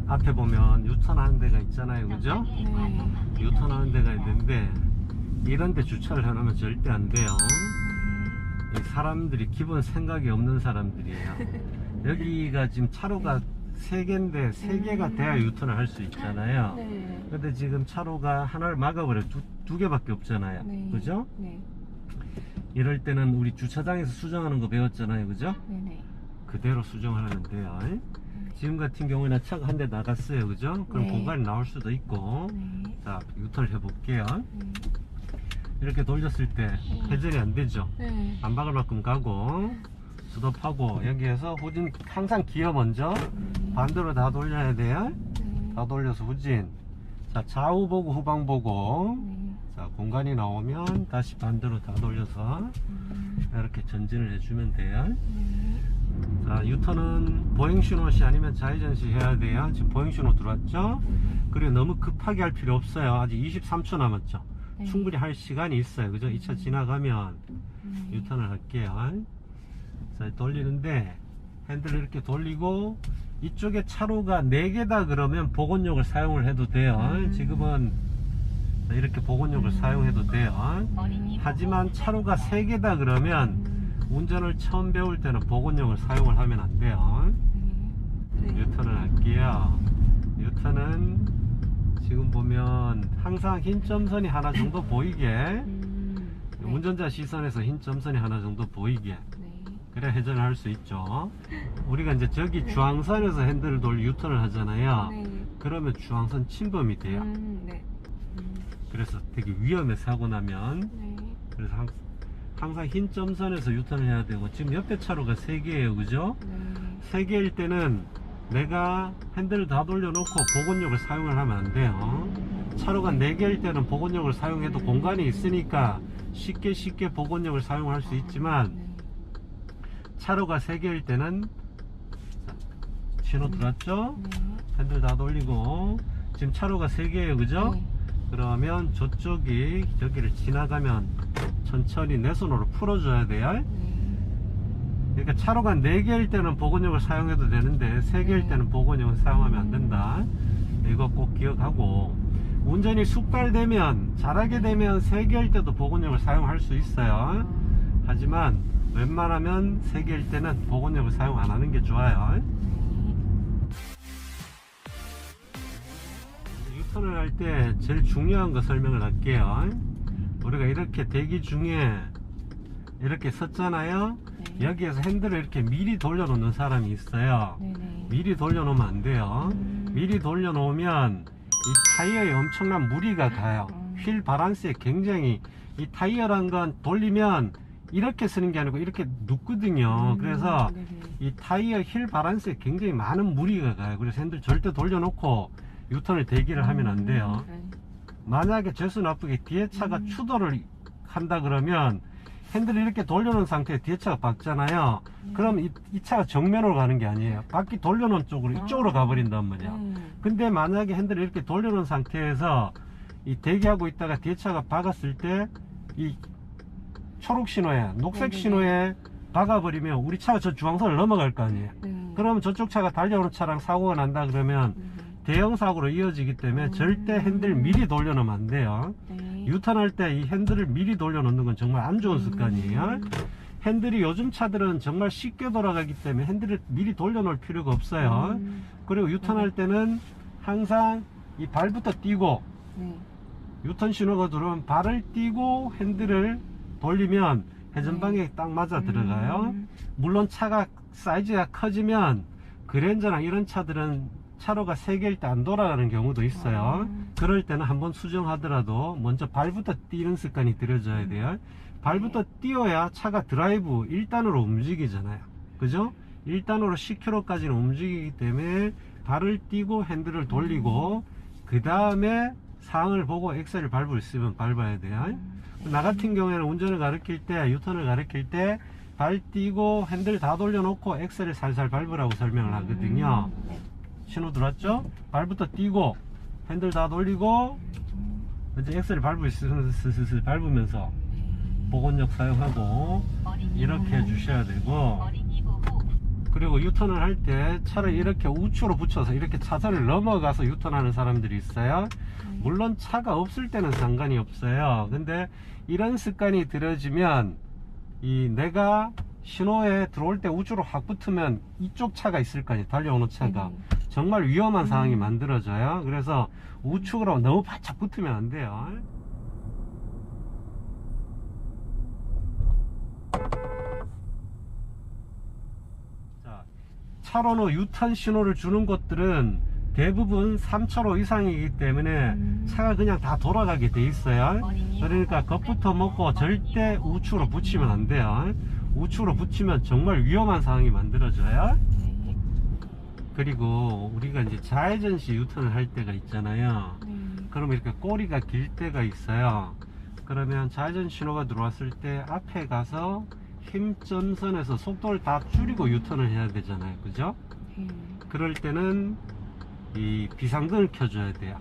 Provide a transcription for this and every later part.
앞에 보면 유턴하는 데가 있잖아요, 그죠? 네. 유턴하는 데가 있는데 이런 데 주차를 해놓으면 절대 안 돼요. 이 사람들이 기본 생각이 없는 사람들이에요. 여기가 지금 차로가 3개인데 3개가 돼야 유턴을 할 수 있잖아요. 네. 근데 지금 차로가 하나를 막아버려 두 개밖에 없잖아요. 네. 그죠? 네. 이럴 때는 우리 주차장에서 수정하는 거 배웠잖아요, 그죠? 네네. 그대로 수정을 하면 돼요. 지금 같은 경우에는 차가 한 대 나갔어요, 그죠? 그럼 네. 공간이 나올 수도 있고. 네. 자, 유턴을 해볼게요. 네. 이렇게 돌렸을 때 회전이 안 되죠? 네. 안 박을 만큼 가고 스톱하고 여기에서 후진 항상 기어 먼저 반대로 다 돌려야 돼요. 네. 다 돌려서 후진. 자, 좌우 보고 후방 보고. 네. 자, 공간이 나오면 다시 반대로 다 돌려서 이렇게 전진을 해주면 돼요. 네. 자, 유턴은 보행신호시 아니면 좌회전시 해야 돼요. 지금 보행신호 들어왔죠? 그리고 너무 급하게 할 필요 없어요. 아직 23초 남았죠? 네. 충분히 할 시간이 있어요, 그죠? 2차 지나가면 네. 유턴을 할게요. 자, 돌리는데 핸들을 이렇게 돌리고 이쪽에 차로가 4개다 그러면 복원력을 사용을 해도 돼요. 지금은 이렇게 복원력을 사용해도 돼요. 하지만 차로가 3개다 그러면 운전을 처음 배울 때는 복원력을 사용을 하면 안 돼요. 네. 유턴을 할게요. 유턴은 지금 보면 항상 흰 점선이 하나 정도 보이게, 네. 운전자 시선에서 흰 점선이 하나 정도 보이게, 네. 그래 회전을 할 수 있죠. 우리가 이제 저기 중앙선에서 핸들을 돌 유턴을 하잖아요. 네. 그러면 중앙선 침범이 돼요. 네. 그래서 되게 위험해, 사고 나면. 네. 그래서 항상 흰 점선에서 유턴을 해야 되고, 지금 옆에 차로가 3개예요, 그죠? 네. 3개일 때는 내가 핸들을 다 돌려놓고 복원력을 사용을 하면 안 돼요. 차로가 4개일 때는 복원력을 사용해도 공간이 있으니까 쉽게 복원력을 사용할 수 있지만, 네. 차로가 3개일 때는, 신호 들어왔죠? 네. 핸들 다 돌리고, 지금 차로가 3개예요, 그죠? 네. 그러면 저쪽이 저기를 지나가면 천천히 내 손으로 풀어줘야 돼요. 네. 그러니까 차로가 4개일 때는 복원력을 사용해도 되는데 3개일 때는 복원력을 사용하면 안 된다. 이거 꼭 기억하고, 운전이 숙달되면, 잘하게 되면 3개일 때도 복원력을 사용할 수 있어요. 하지만 웬만하면 3개일 때는 복원력을 사용 안 하는 게 좋아요. 유턴을 할 때 제일 중요한 거 설명을 할게요. 우리가 이렇게 대기 중에 이렇게 섰잖아요. 네. 여기에서 핸들을 이렇게 미리 돌려놓는 사람이 있어요. 네네. 미리 돌려놓으면 안 돼요. 미리 돌려놓으면 이 타이어에 엄청난 무리가 가요. 휠 바란스에 굉장히, 이 타이어란 건 돌리면 이렇게 쓰는 게 아니고 이렇게 눕거든요. 그래서 네네. 이 타이어 휠 바란스에 굉장히 많은 무리가 가요. 그래서 핸들 절대 돌려놓고 유턴을 대기를 하면 안 돼요. 네. 만약에 재수 나쁘게 뒤에 차가 추돌을 한다 그러면 핸들을 이렇게 돌려놓은 상태에 뒤에 차가 박잖아요. 그럼 이 차가 정면으로 가는 게 아니에요. 바퀴 돌려놓은 쪽으로, 이쪽으로 가버린단 말이야. 근데 만약에 핸들을 이렇게 돌려놓은 상태에서 이 대기하고 있다가 뒤에 차가 박았을 때 이 초록 신호에, 녹색 네네네. 신호에 박아버리면 우리 차가 저 중앙선을 넘어갈 거 아니에요. 네. 그러면 저쪽 차가 달려오는 차랑 사고가 난다 그러면 대형 사고로 이어지기 때문에 절대 핸들 미리 돌려놓으면 안 돼요. 네. 유턴할 때 이 핸들을 미리 돌려놓는 건 정말 안 좋은 습관이에요. 핸들이 요즘 차들은 정말 쉽게 돌아가기 때문에 핸들을 미리 돌려놓을 필요가 없어요. 그리고 유턴할 때는 항상 이 발부터 띄고, 네. 유턴 신호가 들어오면 발을 띄고 핸들을 돌리면 회전방향에 딱 맞아 들어가요. 물론 차가 사이즈가 커지면 그랜저나 이런 차들은 차로가 3개일 때 안 돌아가는 경우도 있어요. 그럴 때는 한번 수정하더라도 먼저 발부터 띄는 습관이 들여져야 돼요. 발부터 띄어야 차가 드라이브 1단으로 움직이잖아요. 그죠? 1단으로 10km까지는 움직이기 때문에 발을 띄고 핸들을 돌리고 그 다음에 상을 보고 엑셀을 밟을 수 있으면 밟아야 돼요. 나 같은 경우에는 운전을 가르칠 때, 유턴을 가르칠 때 발 띄고 핸들 다 돌려놓고 엑셀을 살살 밟으라고 설명을 하거든요. 네. 신호 들어왔죠? 발부터 띄고 핸들 다 돌리고 이제 엑셀을 밟을 수 있으면 슬슬 밟으면서 복원력 사용하고 이렇게 해주셔야 되고, 그리고 유턴을 할 때 차를 이렇게 우측으로 붙여서 이렇게 차선을 넘어가서 유턴하는 사람들이 있어요. 물론 차가 없을 때는 상관이 없어요. 근데 이런 습관이 들어지면 내가 신호에 들어올 때 우측으로 확 붙으면 이쪽 차가 있을 거 아니에요. 달려오는 차가. 정말 위험한 상황이 만들어져요. 그래서 우측으로 너무 바짝 붙으면 안 돼요. 자, 차로로 유턴 신호를 주는 곳들은 대부분 3차로 이상이기 때문에 차가 그냥 다 돌아가게 돼 있어요. 그러니까 겁부터 먹고 절대 우측으로 붙이면 안 돼요. 우측으로 붙이면 정말 위험한 상황이 만들어져요. 그리고 우리가 이제 좌회전시 유턴을 할 때가 있잖아요. 그러면 이렇게 꼬리가 길 때가 있어요. 그러면 좌회전 신호가 들어왔을 때 앞에 가서 힘점선에서 속도를 다 줄이고 유턴을 해야 되잖아요. 그죠? 그럴 때는 이 비상등을 켜줘야 돼요.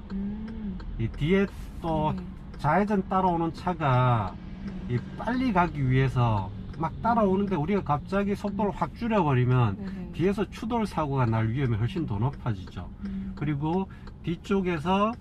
이 뒤에 또 좌회전 따라오는 차가 빨리 가기 위해서 막 따라오는데 우리가 갑자기 속도를 확 줄여버리면 뒤에서 추돌 사고가 날 위험이 훨씬 더 높아지죠. 그리고 뒤쪽에서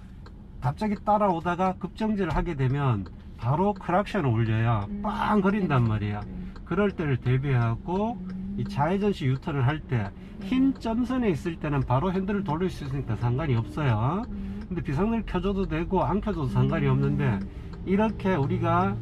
갑자기 따라오다가 급정지를 하게 되면 바로 크락션을 울려요. 빵 거린단 말이에요. 그럴 때를 대비하고 이 좌회전시 유턴을 할 때 흰 점선에 있을 때는 바로 핸들을 돌릴 수 있으니까 상관이 없어요. 근데 비상등을 켜줘도 되고 안 켜줘도 상관이 없는데, 이렇게 우리가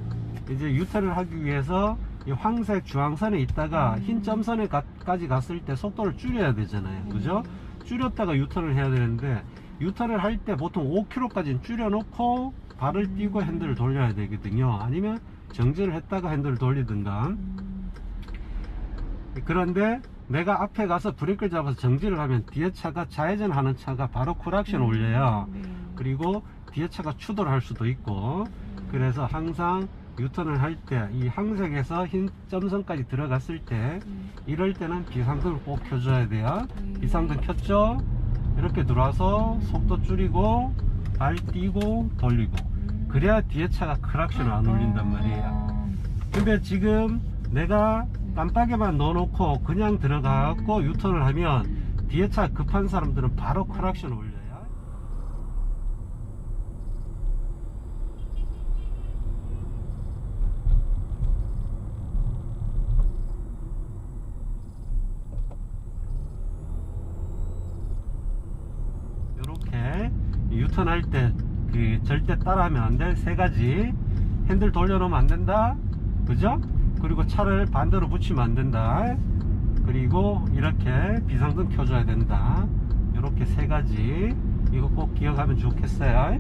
이제 유턴을 하기 위해서 이 황색 주황선에 있다가 흰 점선에까지 갔을 때 속도를 줄여야 되잖아요. 그죠? 줄였다가 유턴을 해야 되는데, 유턴을 할 때 보통 5km까지는 줄여놓고 발을 띄고 핸들을 돌려야 되거든요. 아니면 정지를 했다가 핸들을 돌리든가. 그런데 내가 앞에 가서 브레이크를 잡아서 정지를 하면 뒤에 차가 좌회전 하는 차가 바로 크락션 올려요. 그리고 뒤에 차가 추돌할 수도 있고. 그래서 항상 유턴을 할 때 이 항색에서 흰 점선까지 들어갔을 때 이럴 때는 비상등을 꼭 켜줘야 돼요. 비상등 켰죠? 이렇게 들어와서 속도 줄이고 발 띄고 돌리고, 그래야 뒤에 차가 크락션을 안 울린단 말이에요. 근데 지금 내가 깜빡이만 넣어놓고 그냥 들어가고 유턴을 하면 뒤에 차 급한 사람들은 바로 크락션 올려요. 이렇게 유턴할 때 절대 따라하면 안 될 3가지. 핸들 돌려놓으면 안 된다. 그죠? 그리고 차를 반대로 붙이면 안 된다. 그리고 이렇게 비상등 켜줘야 된다. 이렇게 3가지. 이거 꼭 기억하면 좋겠어요.